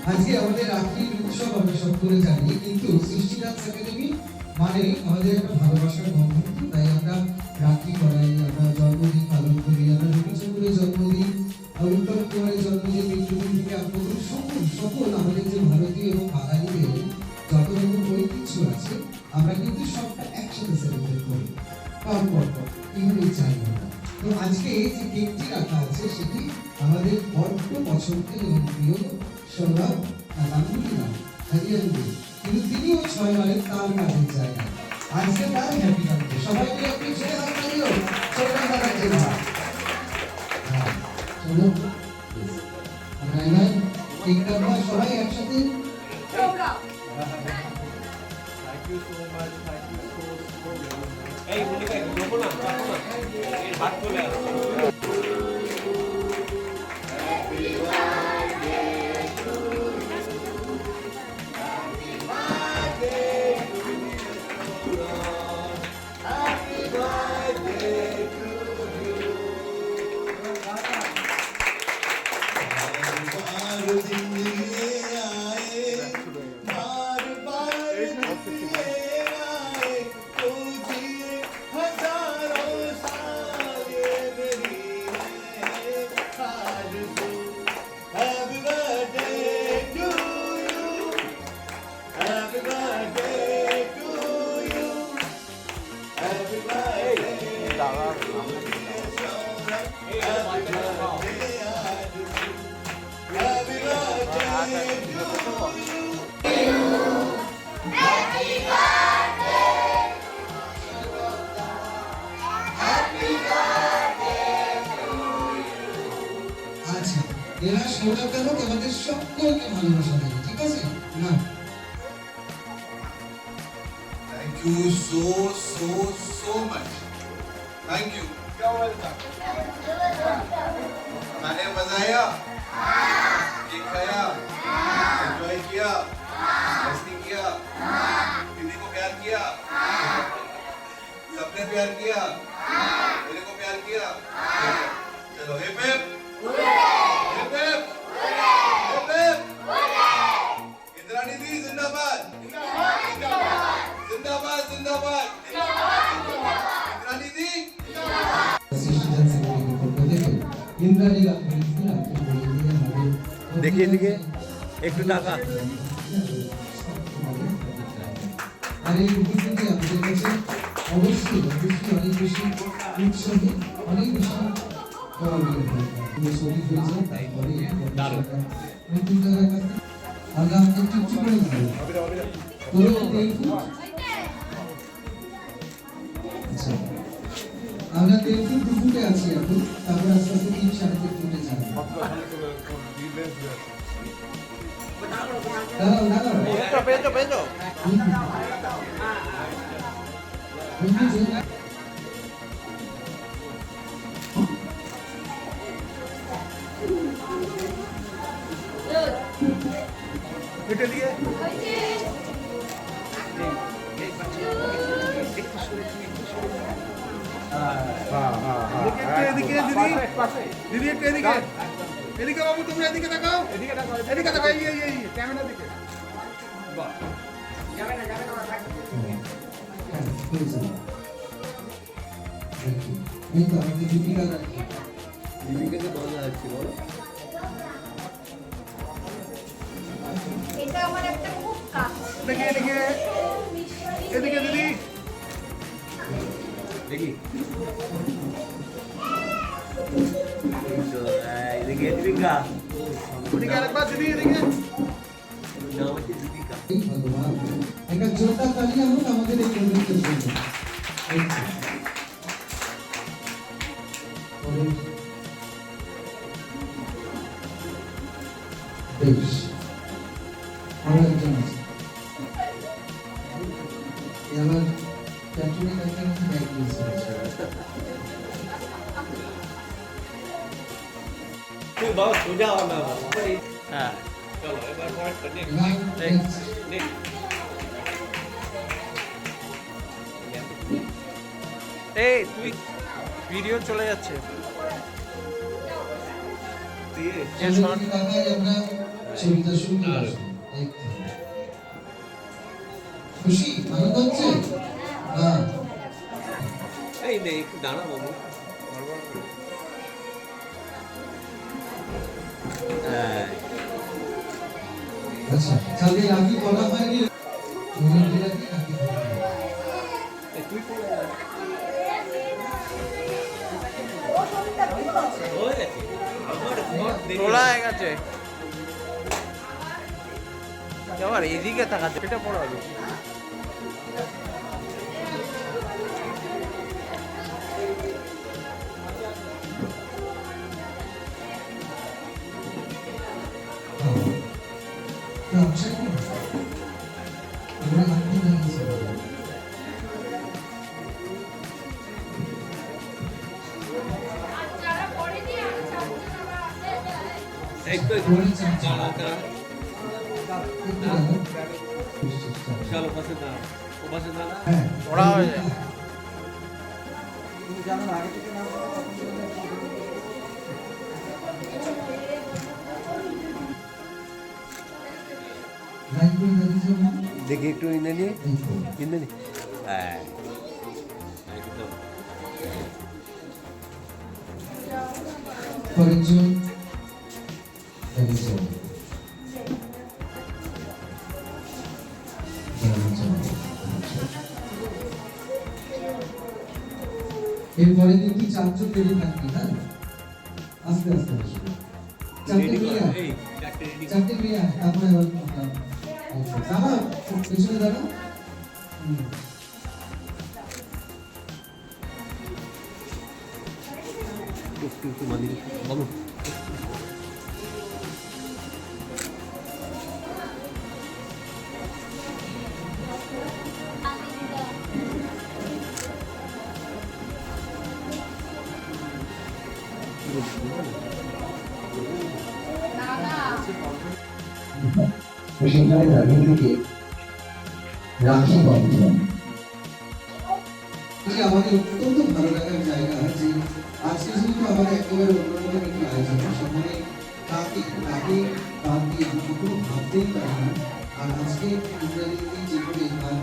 আজকে আমাদের রাখির উৎসব আমরা সব করে জানি, কিন্তু সৃষ্টি ডান্স একাডেমি মানে আমাদের একটা ভালোবাসার বন্ধন। তাই আমরা রাখি করাই, আমরা জন্মদিন পালন করি, আমরা রবীন্দ্রের জন্মদিন, উত্তম কুমারের জন্মদিন, মৃত্যুদিন থেকে আরম্ভ করে সকল আমাদের যে ভারতীয় এবং বাঙালিদের যত রকম ঐতিহ্য আছে আমরা কিন্তু সবটা একসাথে সেলিব্রেট করি পর এইভাবেই চাই আমরা। তো আজকে এই যে কেকটি রাখা আছে সেটি আমাদের বড্ড পছন্দের এবং প্রিয় সৌরভ গাঙ্গুলি নাম হরিয়ানবি, কিন্তু তিনিও 6 মাইল তার কাজের জায়গায় আজকে তার হ্যাপি বার্থডে। সবাই মিলে আপনি ছেড়ে হাত তালিও সৌরভ দাদার জন্য। চলো আমরা এবার কেক কাটবো সবাই একসাথে। এই মনিকা দেখো না এই হাত তুলে আসো। এরা সৌরভ দাদা আমাদের সকলকে ভালোবাসা দেবে, ঠিক আছে না? Thank you so much. Thank you. मैंने बजाया, केक खाया, एंजॉय किया, मस्ती किया, दीदी को प्यार किया, सबने प्यार किया, मेरे को प्यार किया। चलो hip hip hip hip hip hip. Indrani di जिंदाबाद जिंदाबाद जिंदाबाद। इंद्राणी दी इंद्राणी का देखिए देखिए एक टाका अरे उपस्थिति আমাদের কাছে অবশ্যই অনেক বেশি উৎসাহী, অনেক বেশি সঠিক হয়েছে। তারপরে নতুন জায়গায় কাছে আমরা একটু একটু করে যাবো। আচ্ছা আমরা 3 ফুট 2 ফুটে আছি এখন, তারপর আস্তে আস্তে 3 সাড়ে 3 ফুটে যাবো। দাঁড়াও পেঁচো এটা দিয়ে এদিকে দিদি একটু এদিকে এদিকে বাবু তুমি এদিকে তাকাও এদিকে তাকাও এই ক্যামেরা দিকে বাহ এই তো আমাদের দীপিকা দিদিকে তো বলা যাচ্ছে বলো আমার একটা খুব কাজ। এদিকে এদিকে এদিকে দিদি দেখি এদিকে দীপিকা এদিকে আরেকবার দিদি এদিকে নাম হচ্ছে দীপিকা এই ভগবান একটা জোরদার তালি হোক আমাদের এই প্রজেক্টের জন্য এই তো। বেশ আরো একজন আছে এ আমার ক্যাপ্টেনের কাছে আমাকে ব্যাগ দিয়েছে তুই বাবা সোজা হবে হ্যাঁ চলো এবার পরেরটা নেক্সট এই তুই ভিডিও চলে যাচ্ছে ছবিটা শুরু করছি খুশি আনন্দ হচ্ছে হ্যাঁ এই নে একটু দাঁড়া বাবু হ্যাঁ আচ্ছা কালকে রাখি করা হয়নি রাখি রাখি তুই পড়ে ও ছবিটা ভিডিও আছে। হয়ে গেছে আমার ঘর দেখে তোলা হয়ে গেছে আবার এদিকে তাকাচ্ছে এটা পড়াবে আর যারা পড়েনি আর চারজন আবার আসে যায়। একটু দাঁড়া দাঁড়া চলো পাশে দাঁড়া ও পাশে দাঁড়া পড়া হয়ে যায় দেখি একটু ইনে নি ইনে নি হ্যাঁ একদম পরিচয় এরপরে দিন কি চারজন রেডি থাকবি হ্যাঁ আস্তে আস্তে আসবে চারটে রেডি নিয়ে কর আয়। এই চারটে রেডি কর চারটে নিয়ে আয়, তারপরে আবার দাঁড়া পেছনে দাঁড়া একটু মন্দির বাবু সেখানে দাঁড়িয়ে থেকে রাখি বন্ধন আমাদের অত্যন্ত ভালো লাগার জায়গা যে আজকে যেহেতু আমাদের একেবারে অন্যরকম একটি আয়োজন সেখানে তাকে বাদ দিয়ে আমি কখনো ভাবতেই পারি না আর আজকে ইন্দ্রাণী যেভাবে তার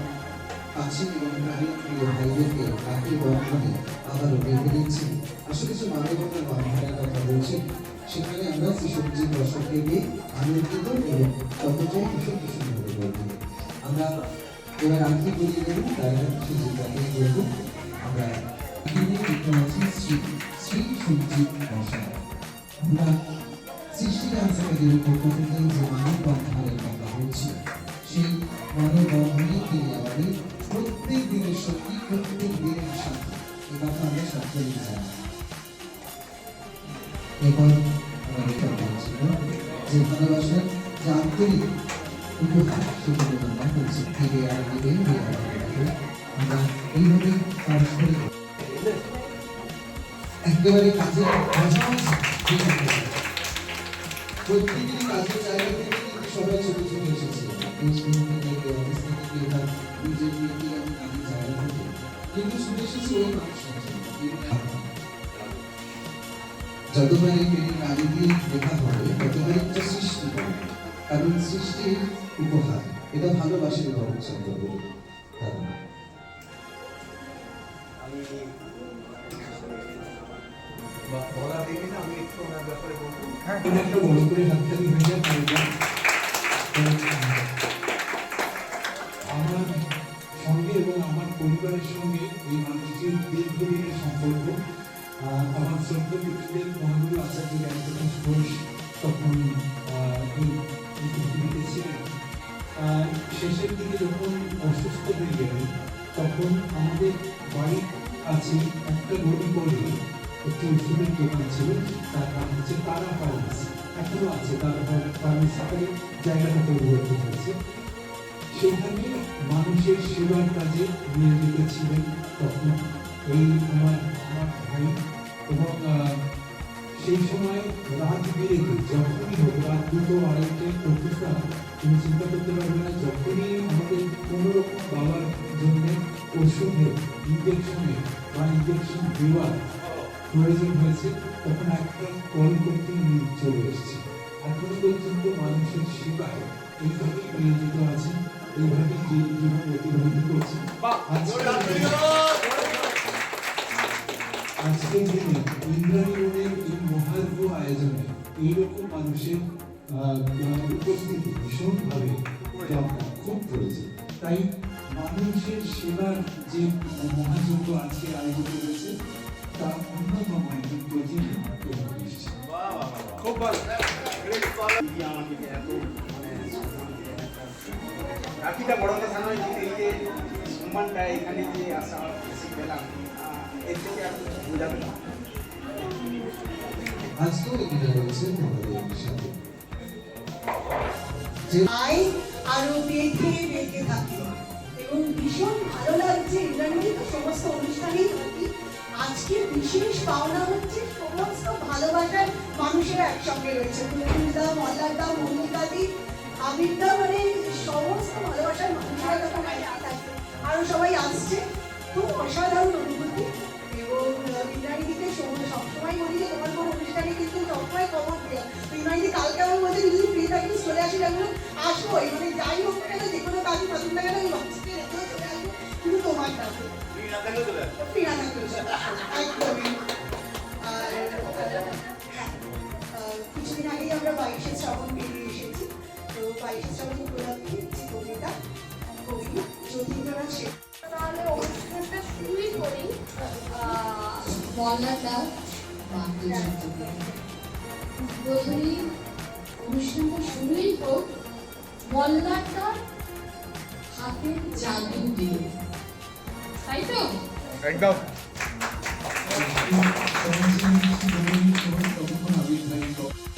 কাছে এবং প্রাণের প্রিয় ভাইদেরকে রাখি বন্ধনে আবারও বেঁধে দিচ্ছে আসলে যে মানবতার বন্ধনের কথা বলছে সেখানে আমরা শিশুজিৎ দর্শককে নিয়ে আনন্দিত এবং ততটাই ভীষণ ভীষণভাবে বলতে আমরা এবার রাখি বলিয়ে দেব তারা সুজিতাকে বলবো আমরা আছি শ্রী শ্রী সুজিৎ দর্শক আমরা সৃষ্টি ডান্স একাডেমির পক্ষ থেকে যে মানব বন্ধনের কথা বলছি সেই মানব বন্ধনে তিনি আমাদের প্রত্যেক দিনের সত্যি প্রত্যেক দিনের সাথে এ কথা আমরা সকলেই জানি এরপর আমাদের কথা ছিল যে ভালোবাসার যে আন্তরিক উপহার সেগুলো আমরা বলছি ফিরে আর দিবে আমরা এইভাবে পারস্পরিক একেবারে কাজে প্রত্যেকদিন কাজের জায়গা থেকে কিন্তু সবাই ছোট ছোট এসেছে কিন্তু শুনে এসেছি ওই মানুষ যতবারই তিনি কাজে দিয়ে লেখা হবে ততবারই একটা সৃষ্টি হবে কারণ সৃষ্টির উপহার এটা ভালোবাসার গল্প কারণ বলা দিবি না আমি একটু ওনার ব্যাপারে বলবো একটা বড় করে হাততালি হয়ে যায় আমার শ্রদ্ধাপীঠের মহাগুরু আচার্য জ্ঞানপ্রকাশ ঘোষ তখন এই পৃথিবীতে ছিলেন। শেষের দিকে যখন অসুস্থ হয়ে গেলেন তখন আমাদের বাড়ির কাছে একটা নদী পড়ে একটি ওষুধের দোকান ছিল, তার নাম হচ্ছে তারা ফার্মেসি। এখনো আছে তারা ফার্মেসিতে, জায়গাটা পরিবর্তন হয়েছে। সেখানে মানুষের সেবার কাজে নিয়োজিত ছিলেন তখন এই আমার ভাই। এবং সেই সময় রাত বিরেতে যখনই হোক, রাত 2টো 2:30 প্রতিষ্ঠা, তুমি চিন্তা করতে পারবে না, যখনই আমাদের কোনো রকম বাবার জন্য ওষুধের ইঞ্জেকশনের বা ইঞ্জেকশন দেওয়ার প্রয়োজন হয়েছে, তখন একটা কল করতেই চলে এসেছে। এখনো পর্যন্ত মানুষের সেবায় এইভাবেই নিয়োজিত আছেন, এইভাবেই জীবন অতিবাহিত করছেন। আজকের দিনে ইন্দ্রাণী রোডের এই মহার্ঘ আয়োজনে এইরকম মানুষের উপস্থিতি ভীষণভাবে খুব প্রয়োজন। তাই মানুষের সেবার যে মহাযজ্ঞ আজকে আয়োজিত হয়েছে তা অন্যতম একজন প্রতিনিধি খুব ভালো। রাখিটা বড় কথা নয়, কিন্তু এই যে সম্মানটা এখানে যে আসা পেলাম, এর থেকে আর বোঝাবে না। আজকেও এগিয়ে রয়েছেন আমাদের সাথে। আরো বেঁধে বেঁধে থাকে এবং ভীষণ ভালো লাগছে। ইন্দ্রাণী তো সমস্ত অনুষ্ঠানেই থাকি, আজকে বিশেষ পাওনা হচ্ছে সমস্ত ভালোবাসার মানুষেরা একসঙ্গে রয়েছে। তুলসীদা, মল্লারদা, মল্লিকাদি, আবিরদা, মানে সমস্ত ভালোবাসার মানুষেরা তখন থাকে। আরো সবাই আসছে, খুব অসাধারণ অনুভূতি। এবং ইন্দ্রাণীদিকে সবসময় বলি যে তোমার কোনো অনুষ্ঠানে কিন্তু সবসময় খবর দেয়। ইন্দ্রাণীদি কালকে আমার বলছে যদি ফ্রি থাকি চলে আসি, লাগলো আসবোই, মানে যাই হোক না কেন, যে কোনো কাজই পছন্দ না কেন আমি বাচ্চাকে রেখেও চলে আসবো, কিন্তু তোমার কাছে ফ্রি না থাকলেও চলে আসবো, একদমই। আর কিছুদিন আগেই আমরা 22শে শ্রাবণ বেরিয়ে এসেছি, তো 22শে শ্রাবণ উপলক্ষে যে কবিতা কবি যতীন্দ্রনাথ শেখ। তাহলে অনুষ্ঠানটা শুরুই করি। মল্লারদা বোধহয় অনুষ্ঠানটা শুরুই হোক মল্লারদার হাতের জাদু দিয়ে, তাই তো? একদম।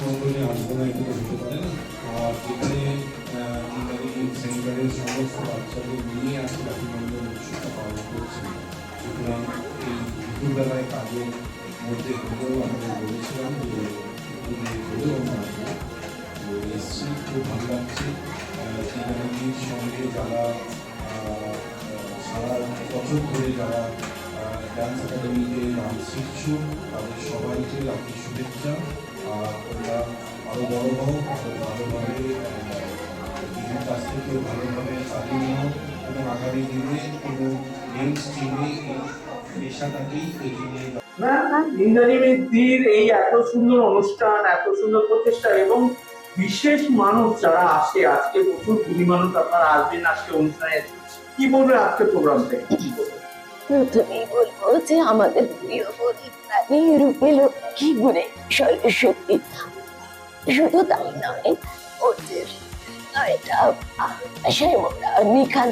মঙ্গলে আসবো না, এটা হতে পারে না। আর যেখানে সেন্টারের সমস্ত বাচ্চাদের নিয়ে আসলে অভিনন্দন উৎসবটা পালন করছি, সুতরাং এই দুপুরবেলায় কাজের মধ্যে হলেও আমাদের বলেছিলাম যে হলেও আমরা আসবো, তো এসছি, খুব ভালো লাগছে। ইন্দ্রাণীর সঙ্গে যারা সারা বছর ধরে যারা ডান্স একাডেমিতে নাম শিখছো, তাদের সবাইকে রাখি শুভেচ্ছা। আর তোমরা আরও বড় হও, আরও ভালোভাবে দিদির কাছ থেকে ভালোভাবে চালিয়ে নাও এবং আগামী দিনে কোনো মেন স্ট্রিমে এই পেশাটাকেই এগিয়ে নিয়ে যাও। ইন্দ্রাণীদির এই এত সুন্দর অনুষ্ঠান, এত সুন্দর প্রচেষ্টা এবং বিশেষ মানুষ যারা আসে, আজকে প্রচুর গুণী মানুষ আপনারা আসবেন আজকে অনুষ্ঠানে, কি বলবেন আজকে প্রোগ্রাম থেকে? প্রথমেই বলবো যে আমাদের প্রিয় পরিত্রাণী রূপে লক্ষ্মী গুণে সরস্বতী, শুধু তাই নয়, ওদের এটা ভাষায় মোরা নিখান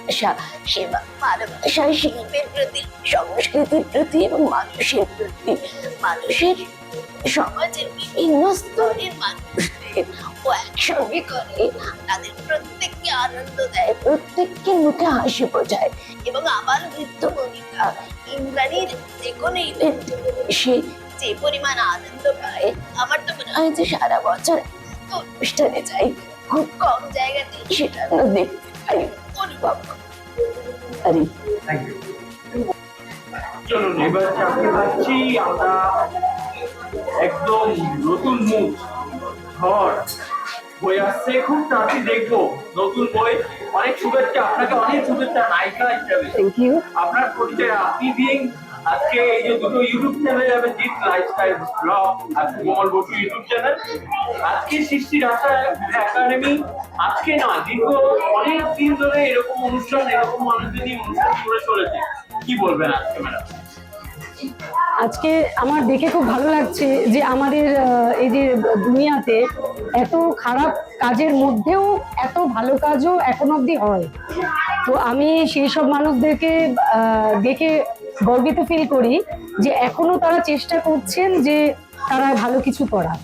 ভাষা, সেবা, ভালোবাসা, শিল্পের প্রতি, সংস্কৃতির প্রতি এবং মানুষের প্রতি, মানুষের সমাজের বিভিন্ন স্তরের মানুষদের ও একসঙ্গে করে, তাদের প্রত্যেককে আনন্দ দেয়, প্রত্যেককে মুখে হাসি বোঝায়। এবং আমার নৃত্য কবিতা ইন্দ্রাণীর যে কোনো ইভেন্টে সে যে পরিমাণ আনন্দ পায়, আমার তো মনে হয় যে সারা বছর অনুষ্ঠানে যাই, খুব কম জায়গাতে সেটা আমরা দেখতে পাই, অনুভব পারি। চলুন এবার চাকরি পাচ্ছি আমরা একদম নতুন মুখ, ঘর বই আসছে, খুব তাড়াতাড়ি দেখবো নতুন বই। অনেক শুভেচ্ছা আপনাকে, অনেক শুভেচ্ছা নায়িকা হিসাবে। Thank you. আপনার পরিচয় আপনি দিন। আজকে এই যে দুটো ইউটিউব চ্যানেল যাবে, জিৎ লাইফস্টাইল ব্লগ আর কোমল বসু ইউটিউব চ্যানেল, আজকে সৃষ্টি রাস্তা একাডেমি আজকে নয়, দীর্ঘ অনেক দিন ধরে এরকম অনুষ্ঠান, এরকম মানুষদের নিয়ে অনুষ্ঠান করে চলেছে। কি বলবেন আজকে ম্যাডাম? আজকে আমার দেখে খুব ভালো লাগছে যে আমাদের এই যে দুনিয়াতে এত খারাপ কাজের মধ্যেও এত ভালো কাজও এখন অবধি হয়। তো আমি সেই সব মানুষদেরকে দেখে গর্বিত ফিল করি যে এখনো তারা চেষ্টা করছেন যে তারা ভালো কিছু করার।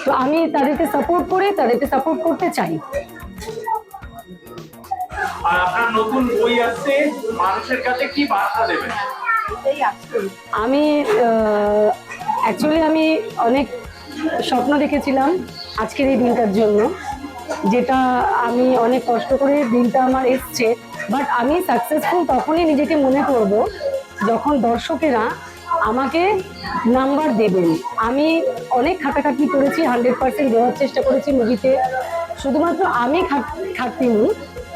তো আমি তাদেরকে সাপোর্ট করি, তাদেরকে সাপোর্ট করতে চাই। আর আপনার নতুন বই আসছে, মানুষের কাছে কি বার্তা দেবেন? আমি অ্যাকচুয়ালি আমি অনেক স্বপ্ন দেখেছিলাম আজকের এই দিনটার জন্য, যেটা আমি অনেক কষ্ট করে দিনটা আমার এসছে। বাট আমি সাকসেসফুল তখনই নিজেকে মনে করব যখন দর্শকেরা আমাকে নাম্বার দেবেন। আমি অনেক খাটাখাটনি করেছি, 100% দেওয়ার চেষ্টা করেছি মুভিতে। শুধুমাত্র আমি খাটতিনি,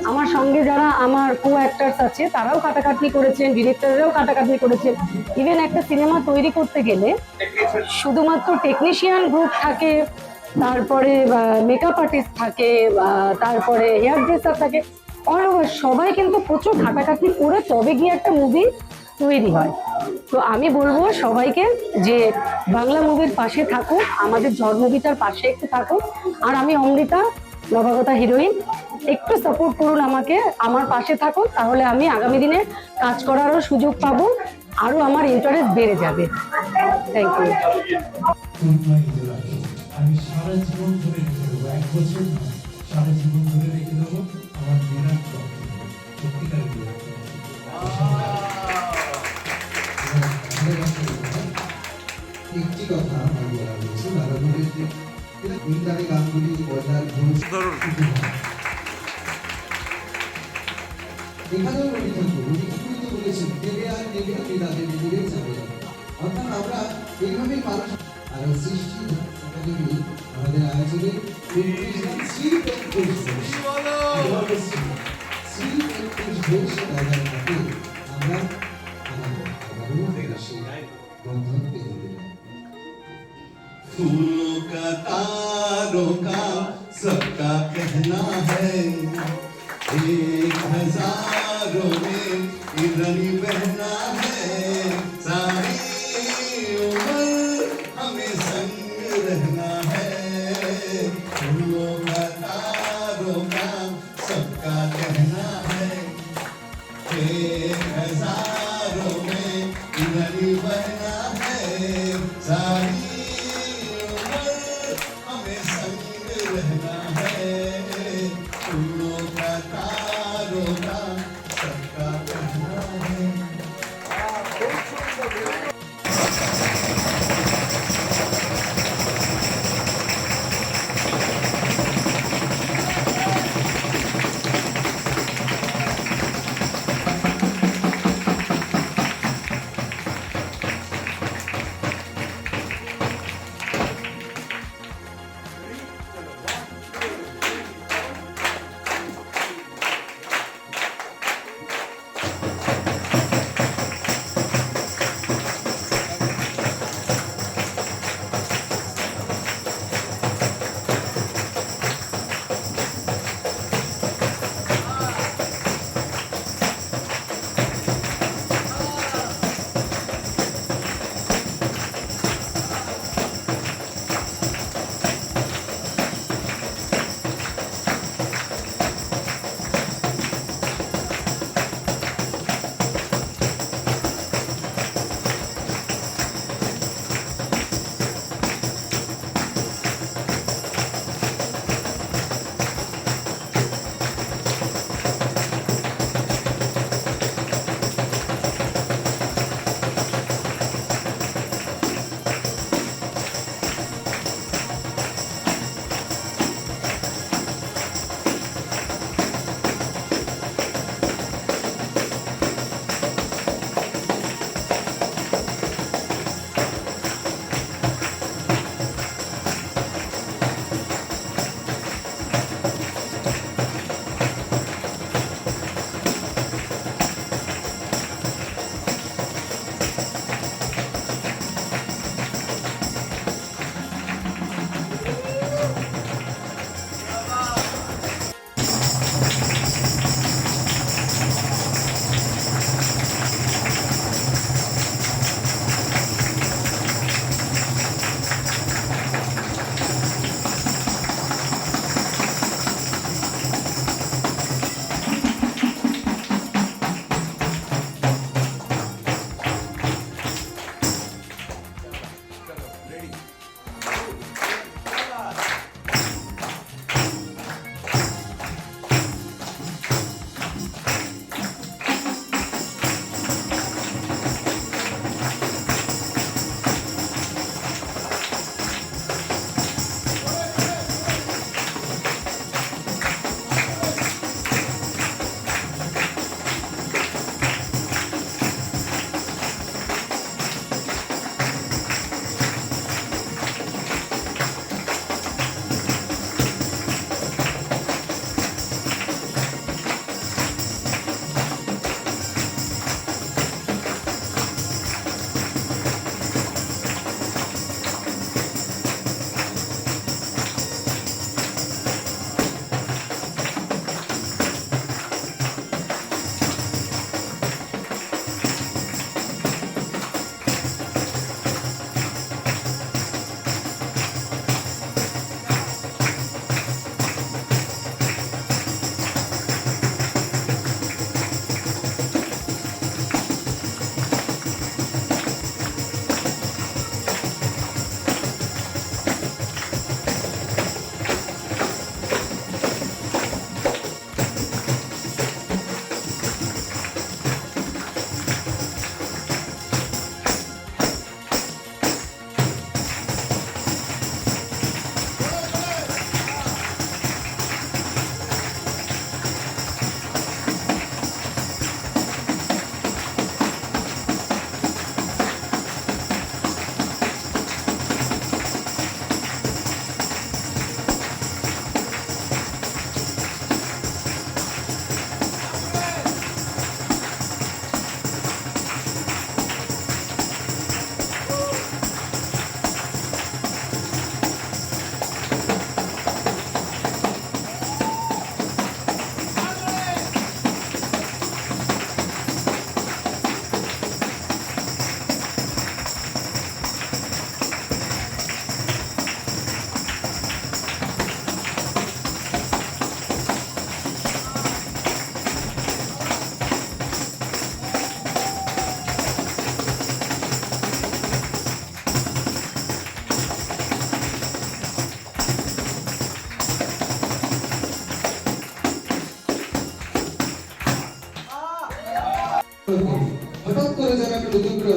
আমার সঙ্গে যারা আমার কো অ্যাক্টার্স আছে তারাও খাটাখাটনি করেছেন, ডিরেক্টররাও খাটাখাটনি করেছেন। ইভেন একটা সিনেমা তৈরি করতে গেলে শুধুমাত্র টেকনিশিয়ান গ্রুপ থাকে, তারপরে মেকআপ আর্টিস্ট থাকে, তারপরে হেয়ার ড্রেসার থাকে, অল ওভার সবাই কিন্তু প্রচুর খাটাখাটনি করে তবে গিয়ে একটা মুভি তৈরি হয়। তো আমি বলবো সবাইকে যে বাংলা মুভির পাশে থাকুক, আমাদের ঝড় মুভিটার পাশে একটু থাকুক। আর আমি অমৃতা, নবাগতা হিরোইন, একটু সাপোর্ট করুন আমাকে, আমার পাশে থাকুন, তাহলে আমি আগামী দিনে কাজ করারও সুযোগ পাবো, আরও আমার ইন্টারেস্ট বেড়ে যাবে। Thank you. আমি সারা জীবন ধরে রেখে দেবো, 1 বছর না, সারা জীবন ধরে রেখে দেবো আমার বিরাট সত্যিকার বিরাট। একটি কথা আমার বলা হয়েছে, দাদাগুলির যে ইন্টারে গানগুলি বলার এখানেও রবি ঠাকুর তো বলেছেন, দেবে আর দেবে আর বিদাতে দেবে যাবে। অর্থাৎ আমরা এইভাবেই মানুষ আর সৃষ্টি একাডেমি আমাদের আয়োজনে শ্রী আমরা বন্ধন পেয়ে দিলাম। फूलों का तारों का सबका कहना है, 1000 में इधरी बहना है, सारी उम्र हमें संग रहना है। फूलों का तारों का सबका कहना है, 1000 में इधरी बहना है, सारी हमें संग रहना है। फूलों का तारों का सबका कहना है।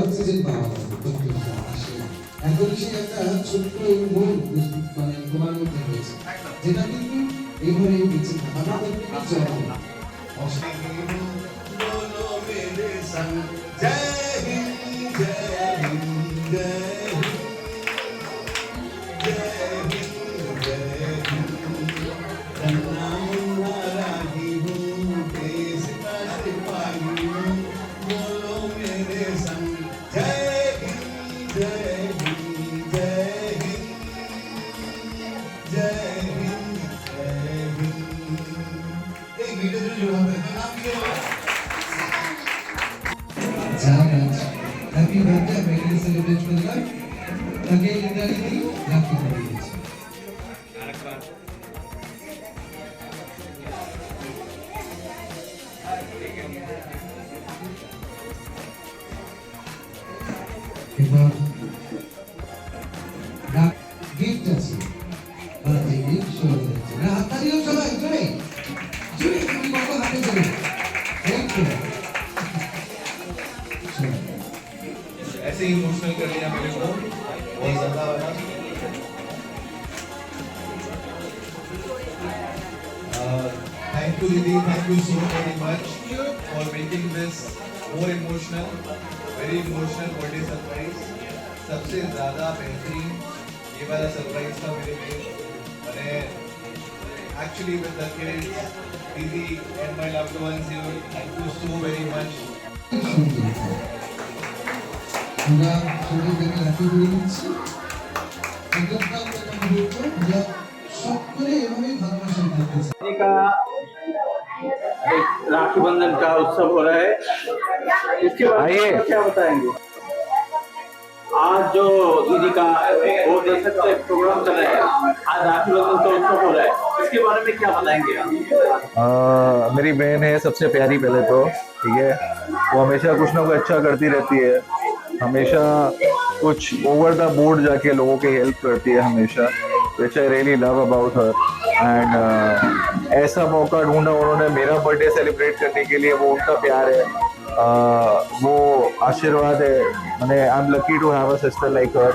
অক্সিজেন পাওয়া যাবে প্রত্যেকটা মাসে। এখনই সে একটা ছোট্ট মন মানে তোমার মধ্যে রয়েছে, যেটা কিন্তু এইভাবে বেঁচে থাকা আমাদের জন্ম। बोलो मेरे संग जय हिंद जय हिंद जय हिंद जय हिंद जय हिंद। रन्ना मुन्ना राही हूँ, देश का सिपाही हूँ, बोलो मेरे संग जय हिंद जय हिंद जय हिंद जय हिंद जय हिंद। एक वीडियो जो होता है नाम क्या है? যারা হ্যাপি বার্থডে আমরা এখানে সেলিব্রেট করলাম, তাকে ইন্দ্রাণী রাখি করে দিয়েছি। এবার গিফট আছে, বার্থডে গিফট শুরু হচ্ছে না, হাততালিও সবাই জোরে জোরে, তুমি কত হাতে জোরে, এই তো ऐसे ही इमोशनल कर लिया मेरे को बहुत ज्यादा वाला। थैंक यू दीदी, thank you so very much for making this more emotional, very emotional birthday surprise. सबसे ज्यादा बेहतरीन ये वाला सरप्राइज था मेरे लिए। मैंने एक्चुअली विद द किड्स, दीदी and my loved ones here, thank you so very much. আমরা শরীরটাকে রাখি করে দিচ্ছি, একদম আমরা সকলে এভাবেই ভালোবাসা দিতে চাই। दीदी का एक राखी बंधन का उत्सव हो रहा है, इसके बारे में क्या बताएंगे? आज जो दीदी का वो देख सकते प्रोग्राम चल रहा है, आज राखी बंधन का उत्सव हो रहा है, इसके बारे में क्या बताएंगे आप? मेरी बहन है सबसे प्यारी, पहले तो ठीक है, वो हमेशा कुछ ना कुछ अच्छा करती रहती है, हमेशा कुछ ओवर द बोर्ड जाके लोगों की हेल्प करती है हमेशा, which I really love about her. And ऐसा मौका ढूंढा उन्होंने मेरा बर्थडे सेलिब्रेट करने के लिए, वो उनका प्यार है, वो आशीर्वाद है, मैंने I am lucky to have a sister like her.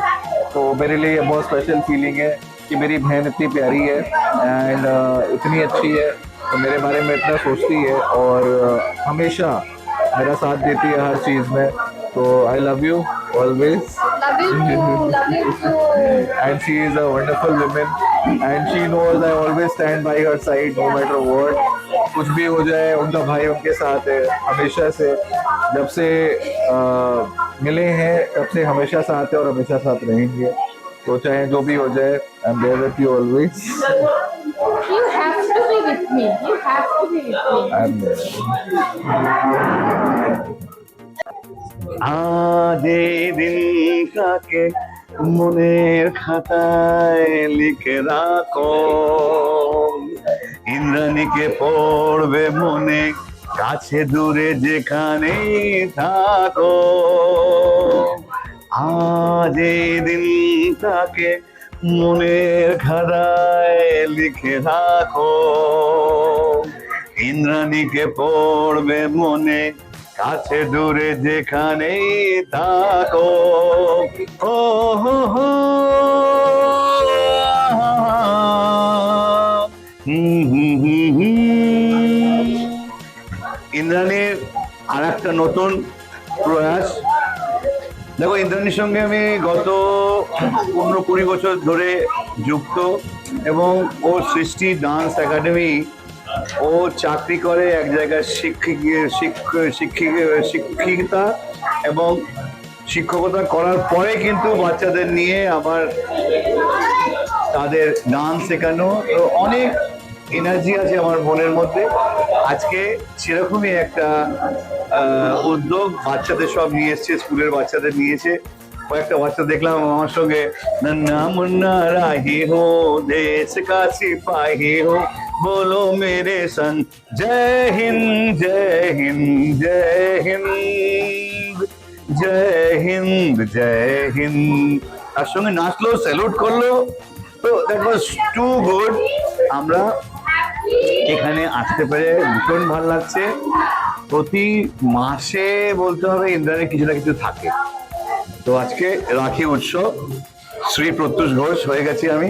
तो मेरे लिए बहुत स्पेशल फीलिंग है कि मेरी बहन इतनी प्यारी है एंड इतनी अच्छी है, तो मेरे बारे में इतना सोचती है और हमेशा मेरा साथ देती है हर चीज़ में। So I love you always. Love you too. Love you too. And she is a wonderful woman, and she knows I always stand by her side no matter what. कुछ भी हो जाए, उनका भाई उनके साथ है हमेशा से, जब से मिले हैं तब से हमेशा साथ है और हमेशा साथ रहेंगे। तो चाहे जो भी हो जाए, I am there with you always. You have to be with me. You have to be with me. I am there. আজ এই দিনটাকে মনের খাতায় লিখে রাখো, ইন্দ্রাণীকে পড়বে মনে, কাছে দূরে যেখানেই থাকো। আজ এই দিনটাকে মনের খাতায় লিখে রাখো, ইন্দ্রাণীকে পড়বে মনে, কাছে দূরে যেখানেই থাকো। ও হো হো ইন্দ্রাণীর আর একটা নতুন প্রয়াস। দেখো, ইন্দ্রাণীর সঙ্গে আমি গত 15-20 বছর ধরে যুক্ত, এবং ও সৃষ্টি ডান্স একাডেমি, ও চাকরি করে এক জায়গায় শিক্ষিকা, এবং শিক্ষকতা করার পরে কিন্তু বাচ্চাদের নিয়ে আবার তাদের ডান্স শেখানো। তো অনেক এনার্জি আছে আমার মনের মধ্যে। আজকে সেরকমই একটা উদ্যোগ, বাচ্চাদের সব নিয়ে এসছে, স্কুলের বাচ্চাদের নিয়েছে। কয়েকটা বাচ্চা দেখলাম আমার সঙ্গে, নন্না মুন্না রাহি হো, দেশ কা সিপাহি হো, बोलो मेरे संग जय हिंद जय हिंद जय हिंद जय हिंद जय हिंद। তার সঙ্গে নাচলো, স্যালুট করলো। তো দ্যাট ওয়াজ টু গুড। আমরা এখানে আসতে পেরে ভীষণ ভালো লাগছে। প্রতি মাসে বলতে হবে ইন্দ্রাণীর কিছু না কিছু থাকে। তো আজকে রাখি উৎসব, শ্রী প্রত্যুষ ঘোষ হয়ে গেছি আমি।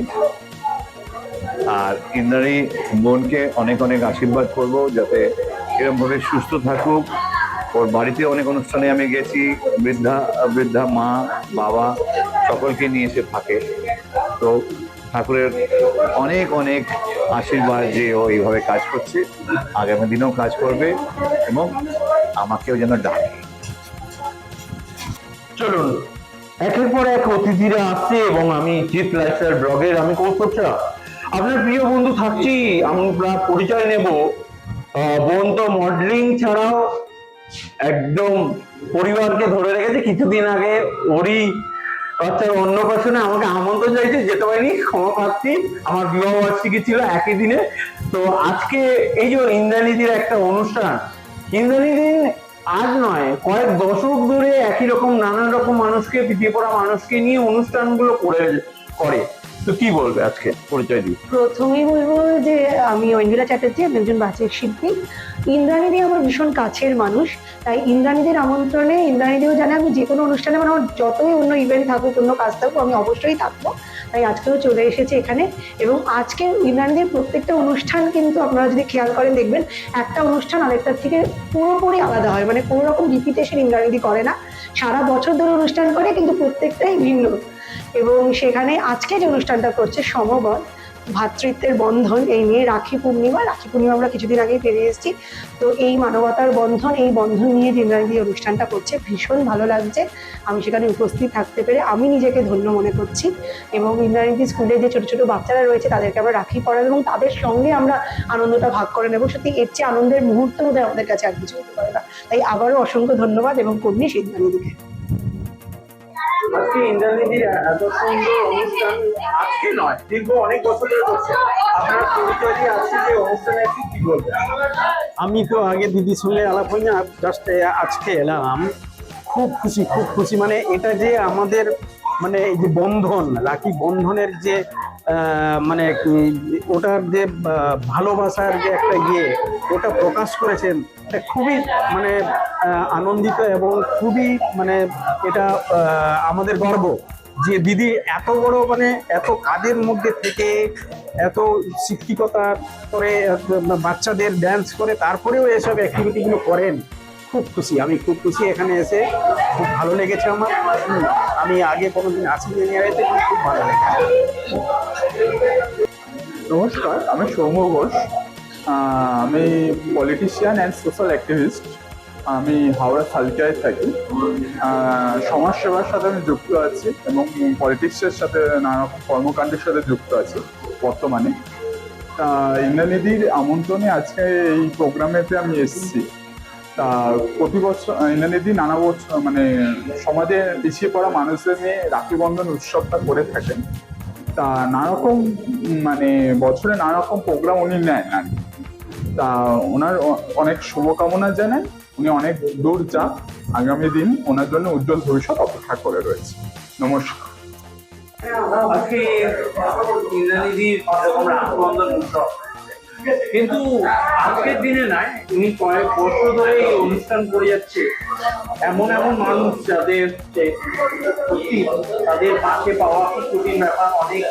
আর ইন্দ্রাণী বোনকে অনেক অনেক আশীর্বাদ করব যাতে এরকম ভাবে সুস্থ থাকুক। ওর বাড়িতে অনেক অনুষ্ঠানে আমি গেছি, বৃদ্ধা মা বাবা সকলকে নিয়ে এসে থাকে। তো ঠাকুরের অনেক অনেক আশীর্বাদ যে ও এইভাবে কাজ করছে, আগামী দিনেও কাজ করবে এবং আমাকেও যেন ডাকে। চলুন, একের পর এক অতিথিরা আসছে এবং আমি চিফ লাইফস্টাইল ব্লগের আমি কৌস্তব শাহ, আপনার প্রিয় বন্ধু থাকছি। আমরা পরিচয় নেব। বোন তো মডেলিং ছাড়াও একদম পরিবারকে ধরে রেখেছে। কিছুদিন আগে ওরই বাচ্চার অন্নপ্রাশনে আমাকে আমন্ত্রণ চাইছে, যেতে পারিনি, ক্ষমা পাচ্ছি। আমার বিবাহ বার্ষিকী ছিল একই দিনে। তো আজকে এই যে ইন্দ্রাণীদির একটা অনুষ্ঠান, ইন্দ্রাণীদি আজ নয় কয়েক দশক ধরে একই রকম নানান রকম মানুষকে, পিছিয়ে পড়া মানুষকে নিয়ে অনুষ্ঠানগুলো করে। তো কি বলবে আজকে, পরিচয় দিই। প্রথমেই বলবো যে আমি ঐন্দ্রিলা চ্যাটার্জি, আমি একজন বাচিক শিল্পী। ইন্দ্রাণীদি আমার ভীষণ কাছের মানুষ, তাই ইন্দ্রাণীদের আমন্ত্রণে ইন্দ্রাণীদিও জানে আমি যে কোনো অনুষ্ঠানে, মানে আমার যতই অন্য ইভেন্ট থাকুক, অন্য কাজ থাকুক, আমি অবশ্যই থাকবো। তাই আজকেও চলে এসেছি এখানে। এবং আজকে ইন্দ্রাণীদের প্রত্যেকটা অনুষ্ঠান কিন্তু আপনারা যদি খেয়াল করেন দেখবেন একটা অনুষ্ঠান আরেকটার থেকে পুরোপুরি আলাদা হয়, মানে কোনো রকম রিপিটেশন ইন্দ্রাণীদি করে না। সারা বছর ধরে অনুষ্ঠান করে কিন্তু প্রত্যেকটাই ভিন্ন। এবং সেখানে আজকে যে অনুষ্ঠানটা করছে সমবন, ভ্রাতৃত্বের বন্ধন, এই নিয়ে রাখি পূর্ণিমা আমরা কিছুদিন আগেই পেরিয়ে এসেছি। তো এই মানবতার বন্ধন, এই বন্ধন নিয়ে যে ইন্দ্রাণীদি অনুষ্ঠানটা করছে, ভীষণ ভালো লাগছে। আমি সেখানে উপস্থিত থাকতে পেরে আমি নিজেকে ধন্য মনে করছি। এবং ইন্দ্রাণীদি স্কুলে যে ছোটো ছোটো বাচ্চারা রয়েছে তাদেরকে আমরা রাখি পরাবো এবং তাদের সঙ্গে আমরা আনন্দটা ভাগ করে নেবো। সত্যি এর চেয়ে আনন্দের মুহূর্ত বোধ হয় আমাদের কাছে আর কিছু হতে পারে না। তাই আবারও অসংখ্য ধন্যবাদ এবং কর্মী ইন্দ্রাণীদিকে। আজকে ইন্দ্রাণীদির এত সুন্দর অনুষ্ঠান আজকে নয়, দীর্ঘ অনেক বছর ধরে করছে। আপনার পরিচয় দিয়ে আজকে যে অনুষ্ঠানে কি বলবেন? আমি তো আগে দিদির সঙ্গে আলাপ হই না, জাস্ট আজকে এলাম। খুব খুশি। মানে এটা যে আমাদের মানে এই যে বন্ধন, রাখি বন্ধনের যে মানে ওটার যে ভালোবাসার যে একটা ওটা প্রকাশ করেছেন, এটা খুবই মানে আনন্দিত এবং খুবই মানে এটা আমাদের গর্ব যে দিদি এত বড় মানে এত কাজের মধ্যে থেকে, এত শিক্ষিকতা করে, বাচ্চাদের ড্যান্স করে, তারপরেও এসব অ্যাক্টিভিটিগুলো করেন। আমি খুব খুশি এখানে এসে, খুব ভালো লেগেছে আমার। আমি আগে কোনোদিন আসিনি এরিয়াতে, খুব ভালো লেগেছে। নমস্কার, আমি সৌম্য ঘোষ। আমি পলিটিশিয়ান অ্যান্ড সোশ্যাল অ্যাক্টিভিস্ট। আমি হাওড়া সালকিয়ায় থাকি। সমাজসেবার সাথে আমি যুক্ত আছি এবং পলিটিক্সের সাথে নানা রকম কর্মকাণ্ডের সাথে যুক্ত আছি বর্তমানে। ইন্দ্রাণীদির আমন্ত্রণে আজকে এই প্রোগ্রামেতে আমি এসেছি। তা প্রতি বছর ইন্দ্রাণীদি নানা বছর মানে সমাজে পিছিয়ে পড়া মানুষদের নিয়ে রাখি বন্ধন উৎসবটা করে থাকেন। তা নানা রকম মানে বছরে নানা রকম প্রোগ্রাম উনি নেন আর কি। তা ওনার অনেক শুভকামনা জানাই। উনি অনেক দূর যান, আগামী দিন ওনার জন্য উজ্জ্বল ভবিষ্যৎ অপেক্ষা করে রয়েছে। নমস্কার। আজকে ইন্দ্রাণীদির এরকম রাখি বন্ধন উৎসব, কিন্তু আজকের দিনে নয়, উনি কয়েক বছর ধরে এই অনুষ্ঠান করে যাচ্ছে। এমন মানুষ যাদের সত্যি তাদের পাশে পাওয়া খুব কঠিন ব্যাপার। অনেক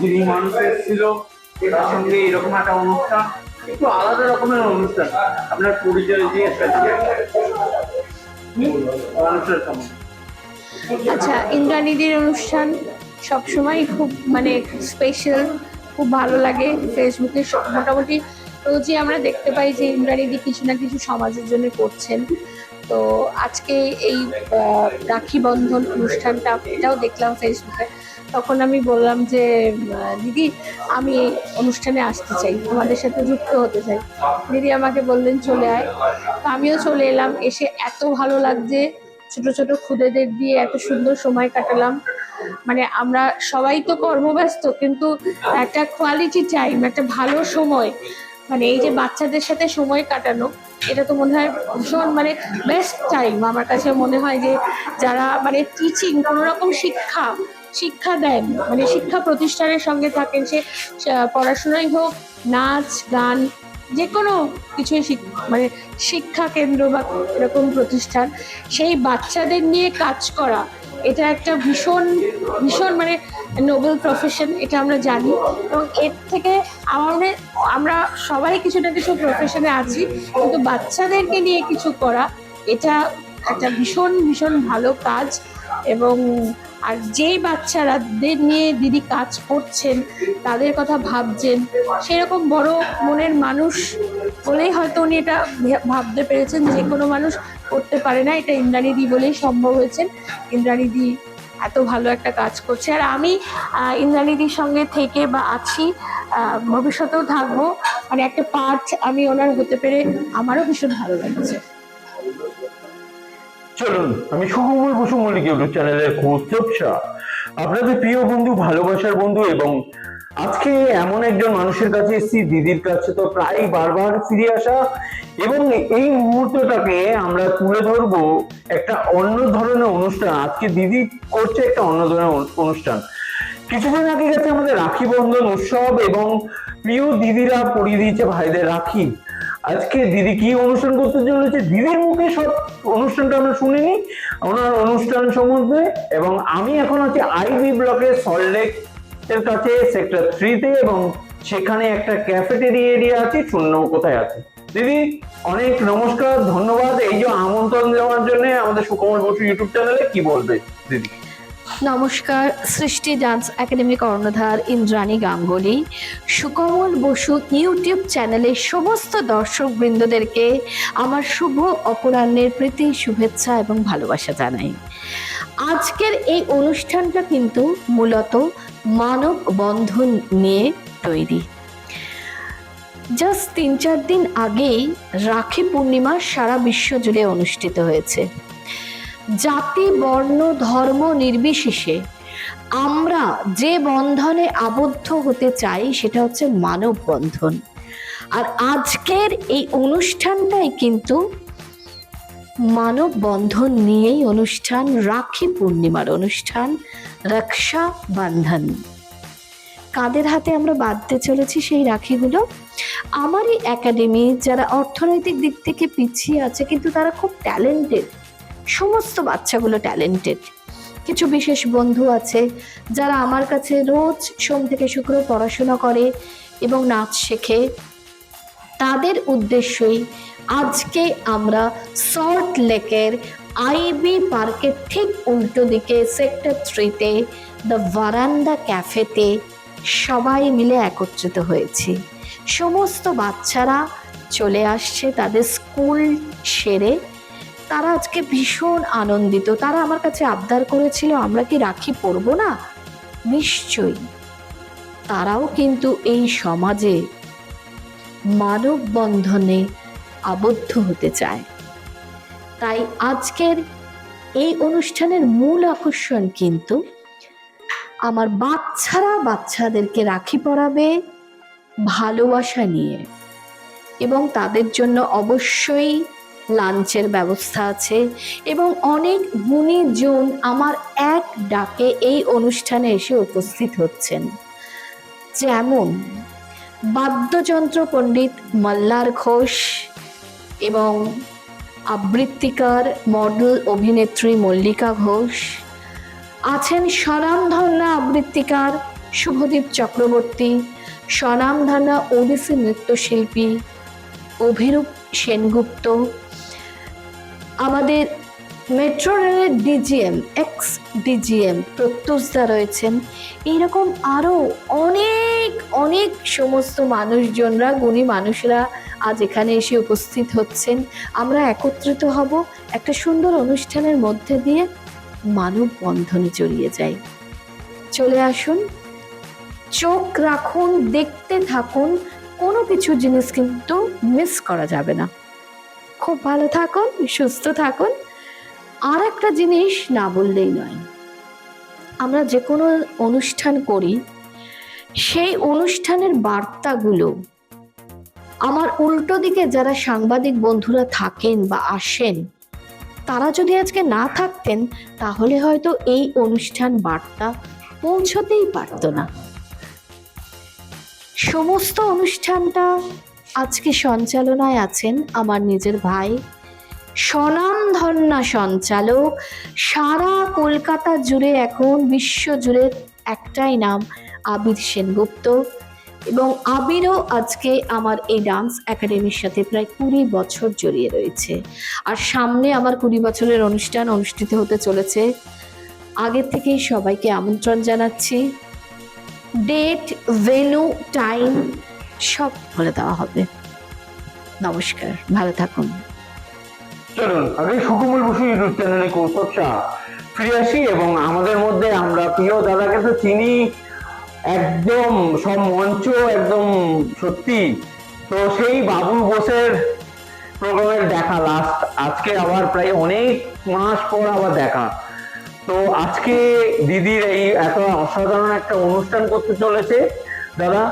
যিনি মানুষ এসেছিল, তার সঙ্গে এরকম একটা অনুষ্ঠান, একটু আলাদা রকমের অনুষ্ঠান। আপনার পরিচয় দিয়ে অনুষ্ঠান কেমন? আচ্ছা, ইন্দ্রাণীদির অনুষ্ঠান সবসময় খুব মানে স্পেশাল, খুব ভালো লাগে। ফেসবুকে মোটামুটি রোজই আমরা দেখতে পাই যে ইন্দ্রাণীদি কিছু না কিছু সমাজের জন্য করছেন। তো আজকে এই রাখি বন্ধন অনুষ্ঠানটা, এটাও দেখলাম ফেসবুকে। তখন আমি বললাম যে দিদি, আমি এই অনুষ্ঠানে আসতে চাই, তোমাদের সাথে যুক্ত হতে চাই। দিদি আমাকে বললেন চলে আয়। তো আমিও চলে এলাম। এসে এত ভালো লাগছে, ছোট ছোট খুদেদের দিয়ে এত সুন্দর সময় কাটালাম। মানে আমরা সবাই তো কর্মব্যস্ত, কিন্তু একটা কোয়ালিটি টাইম, একটা ভালো সময়, মানে এই যে বাচ্চাদের সাথে সময় কাটানো, এটা তো মনে হয় ভীষণ মানে বেস্ট টাইম। আমার কাছে মনে হয় যে যারা মানে টিচিং, কোনো রকম শিক্ষা দেন, মানে শিক্ষা প্রতিষ্ঠানের সঙ্গে থাকেন, সে পড়াশোনাই হোক, নাচ গান, যে কোনো কিছুই মানে শিক্ষা কেন্দ্র বা এরকম প্রতিষ্ঠান, সেই বাচ্চাদের নিয়ে কাজ করা এটা একটা ভীষণ ভীষণ মানে নোবেল প্রফেশন, এটা আমরা জানি। এবং এর থেকে আমার মনে হয় আমরা সবাই কিছু না কিছু প্রফেশনে আছি, কিন্তু বাচ্চাদেরকে নিয়ে কিছু করা এটা একটা ভীষণ ভীষণ ভালো কাজ। এবং আর যেই বাচ্চারাদের নিয়ে দিদি কাজ করছেন, তাদের কথা ভাবছেন, সেরকম বড় মনের মানুষ বলেই হয়তো উনি এটা ভাবতে পেরেছেন। যে কোনো মানুষ করতে পারে না, এটা ইন্দ্রাণীদি বলেই সম্ভব হয়েছে। ইন্দ্রাণীদি এত ভালো একটা কাজ করছে, আর আমি ইন্দ্রাণীদির সঙ্গে থেকে বা আছি, ভবিষ্যতেও থাকবো। মানে একটা পার্ট আমি ওনার হতে পেরে আমারও ভীষণ ভালো লাগছে। চলুন, আমি সুকমল বসু মল্লিক ইউটিউব চ্যানেলের হোস্ট, আপনাদের প্রিয় বন্ধু, ভালোবাসার বন্ধু। এবং আজকে এমন একজন মানুষের কাছে এসেছি, দিদির কাছে তো প্রায় বারবার ফিরে আসা, এবং এই মুহূর্তটাকে আমরা তুলে ধরবো একটা অন্য ধরনের অনুষ্ঠান। আজকে দিদি করছে একটা অন্য ধরনের অনুষ্ঠান। কিছুদিন আগে গেছে আমাদের রাখি বন্ধন উৎসব, এবং প্রিয় দিদিরা পরিয়ে দিয়েছে ভাইদের রাখি। আজকে দিদি কি অনুষ্ঠান করতে চলেছে, দিদির মুখে সব অনুষ্ঠানটা আমরা শুনিনি ওনার অনুষ্ঠান সম্বন্ধে। এবং আমি এখন আছি আইবি ব্লকের সল্টলেক এর কাছে সেক্টর 3-তে, এবং সেখানে একটা ক্যাফেটেরিয়া এরিয়া আছে। শূন্য কোথায় আছে দিদি? অনেক নমস্কার, ধন্যবাদ এই যে আমন্ত্রণ দেওয়ার জন্য আমাদের সুকমল বসু ইউটিউব চ্যানেলে। কি বলবে দিদি? নমস্কার, সৃষ্টি ডান্স একাডেমি কর্ণধার ইন্দ্রাণী গাঙ্গুলি। সুকমল বসু ইউটিউব চ্যানেলের সমস্ত দর্শক বৃন্দদেরকে আমার শুভ অপরাহ্নের প্রীতি, শুভেচ্ছা এবং ভালোবাসা জানাই। আজকের এই অনুষ্ঠানটা কিন্তু মূলত মানব বন্ধন নিয়ে তৈরি। জাস্ট 3-4 দিন আগেই রাখি পূর্ণিমা সারা বিশ্ব জুড়ে অনুষ্ঠিত হয়েছে। জাতি, বর্ণ, ধর্ম নির্বিশেষে আমরা যে বন্ধনে আবদ্ধ হতে চাই সেটা হচ্ছে মানব বন্ধন। আর আজকের এই অনুষ্ঠানটাই কিন্তু মানব বন্ধন নিয়েই অনুষ্ঠান, রাখি পূর্ণিমার অনুষ্ঠান, রক্ষা বন্ধন। কাদের হাতে আমরা বাঁধতে চলেছি সেই রাখিগুলো? আমারই একাডেমি, যারা অর্থনৈতিক দিক থেকে পিছিয়ে আছে কিন্তু তারা খুব ট্যালেন্টেড, সমস্ত বাচ্চাগুলো ট্যালেন্টেড। কিছু বিশেষ বন্ধু আছে যারা আমার কাছে রোজ সোম থেকে শুক্র পড়াশোনা করে এবং নাচ শেখে। তাদের উদ্দেশ্যই আজকে আমরা সল্ট লেকের আইবি পার্কের ঠিক উল্টো দিকে সেক্টর 3-তে দ্য ভারান্ডা ক্যাফেতে সবাই মিলে একত্রিত হয়েছি। সমস্ত বাচ্চারা চলে আসছে তাদের স্কুল সেরে। তারা আজকে ভীষণ আনন্দিত। তারা আমার কাছে আবদার করেছিল, আমরা কি রাখি পরবো না? নিশ্চয়ই। তারাও কিন্তু এই সমাজে মানব বন্ধনে আবদ্ধ হতে চায়। তাই আজকের এই অনুষ্ঠানের মূল আকর্ষণ কিন্তু আমার বাচ্চারা বাচ্চাদেরকে রাখি পরাবে ভালোবাসা নিয়ে, এবং তাদের জন্য অবশ্যই লাঞ্চের ব্যবস্থা আছে। এবং অনেক গুণীজন আমার এক ডাকে এই অনুষ্ঠানে এসে উপস্থিত হচ্ছেন, যেমন বাদ্যযন্ত্র পণ্ডিত মল্লার ঘোষ এবং আবৃত্তিকার মডেল অভিনেত্রী মল্লিকা ঘোষ আছেন, স্বনামধন্য আবৃত্তিকার শুভদীপ চক্রবর্তী, স্বনামধন্য ওড়িশি নৃত্যশিল্পী অভিরূপ সেনগুপ্ত, আমাদের মেট্রো রেলের ডিজিএম, এক্স ডিজিএম প্রত্যুষদা রয়েছেন। এইরকম আরও অনেক অনেক সমস্ত মানুষজনরা, গুণী মানুষরা আজ এখানে এসে উপস্থিত হচ্ছেন। আমরা একত্রিত হব একটা সুন্দর অনুষ্ঠানের মধ্যে দিয়ে মানব বন্ধনে জড়িয়ে যাই। চলে আসুন, চোখ রাখুন, দেখতে থাকুন, কোনো কিছু জিনিস কিন্তু মিস করা যাবে না। খুব ভালো থাকুন, সুস্থ থাকুন। আর একটা জিনিস না বললেই নয়, আমরা যে কোনো অনুষ্ঠান করি সেই অনুষ্ঠানের বার্তাগুলো আমার উল্টো দিকে যারা সাংবাদিক বন্ধুরা থাকেন বা আসেন, তারা যদি আজকে না থাকতেন তাহলে হয়তো এই অনুষ্ঠান বার্তা পৌঁছতেই পারত না। সমস্ত অনুষ্ঠানটা আজকে সঞ্চালনায় আছেন আমার নিজের ভাই, স্বনামধন্য সঞ্চালক। সারা কলকাতা জুড়ে এখন বিশ্ব জুড়ে একটাই নাম, আবির সেনগুপ্ত। এবং আবিরও আজকে আমার এই ডান্স একাডেমির সাথে প্রায় 20 বছর জড়িয়ে রয়েছে। আর সামনে আমার 20 বছরের অনুষ্ঠান অনুষ্ঠিত হতে চলেছে। আগে থেকেই সবাইকে আমন্ত্রণ জানাচ্ছি। ডেট, ভেন্যু, টাইম সব বলে দেওয়া হবে। নমস্কার, ভালো থাকুন। চলুন আগে সুকুমার বসু ইউটিউব চ্যানেলে কৌতুক চা ফিরে আসি এবং আমাদের মধ্যে আমরা প্রিয় দাদাকে তো চিনি একদম সব মঞ্চ, একদম সত্যি। তো সেই বাবু বোসের প্রোগ্রামের দেখা লাস্ট, আজকে আবার প্রায় অনেক মাস পর আবার দেখা। তো আজকে দিদির এই এত অসাধারণ একটা অনুষ্ঠান করতে চলেছে। দাদা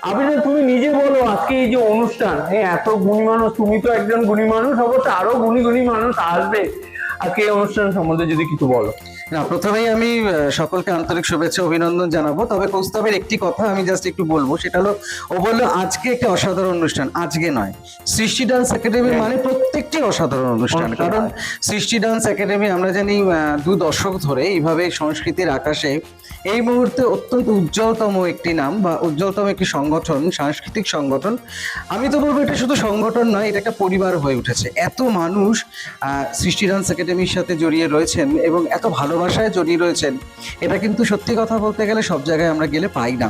আবির, তুমি নিজে বলো আজকে এই যে অনুষ্ঠান, এত গুণী মানুষ, তুমি তো একজন গুণী মানুষ, অবশ্য আরো গুণী গুণী মানুষ আসবে, আজকে এই অনুষ্ঠান সম্বন্ধে যদি কিছু বলো। না, প্রথমেই আমি সকলকে আন্তরিক শুভেচ্ছা অভিনন্দন জানাবো। তবে কৌস্তবের একটি কথা আমি জাস্ট একটু বলবো, সেটা হলো ও বললো আজকে একটা অসাধারণ অনুষ্ঠান। আজকে নয়, সৃষ্টি ডান্স একাডেমি মানে প্রত্যেকটি অসাধারণ অনুষ্ঠান। কারণ সৃষ্টি ডান্স একাডেমি আমরা জানি 2 দশক ধরে এইভাবে সংস্কৃতির আকাশে এই মুহূর্তে অত্যন্ত উজ্জ্বলতম একটি নাম বা উজ্জ্বলতম একটি সংগঠন, সাংস্কৃতিক সংগঠন। আমি তো বলবো এটা শুধু সংগঠন নয়, এটা একটা পরিবার হয়ে উঠেছে। এত মানুষ সৃষ্টি ডান্স একাডেমির সাথে জড়িয়ে রয়েছেন এবং এত ভালোবাসায় জড়িয়ে রয়েছেন, এটা কিন্তু সত্যি কথা বলতে গেলে সব জায়গায় আমরা গেলে পাই না।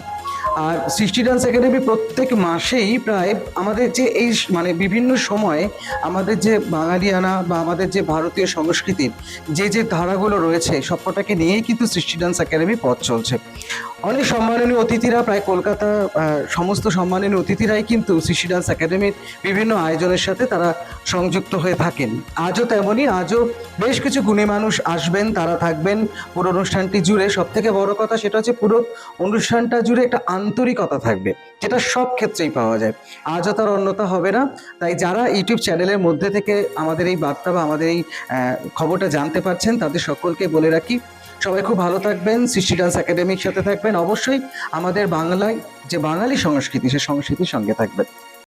আর সৃষ্টি ডান্স একাডেমি প্রত্যেক মাসেই প্রায় আমাদের যে এই মানে বিভিন্ন সময়ে আমাদের যে বাঙালিয়ানা বা আমাদের যে ভারতীয় সংস্কৃতির যে ধারাগুলো রয়েছে সবকটাকে নিয়েই কিন্তু সৃষ্টি ডান্স একাডেমি পথ চলছে। অনেক সম্মাননীয় অতিথিরা, প্রায় কলকাতা সমস্ত সম্মাননীয় অতিথিরাই কিন্তু সৃষ্টি ডান্স একাডেমির বিভিন্ন আয়োজনের সাথে তারা সংযুক্ত হয়ে থাকেন। আজও তেমনই, আজও বেশ কিছু গুণী মানুষ আসবেন, তারা থাকবেন পুরো অনুষ্ঠানটি জুড়ে। সব থেকে বড় কথা সেটা হচ্ছে পুরো অনুষ্ঠানটা জুড়ে একটা আন্তরিকতা থাকবে, যেটা সব ক্ষেত্রেই পাওয়া যায়। আজও তার অন্যতা হবে না। তাই যারা ইউটিউব চ্যানেলের মধ্যে থেকে আমাদের এই বার্তা বা আমাদের এই খবরটা জানতে পারছেন, তাদের সকলকে বলে রাখি সবাই খুব ভালো থাকবেন, সৃষ্টি ডান্স একাডেমির সাথে থাকবেন, অবশ্যই আমাদের বাংলায় যে বাঙালি সংস্কৃতি সে সংস্কৃতির সঙ্গে থাকবেন।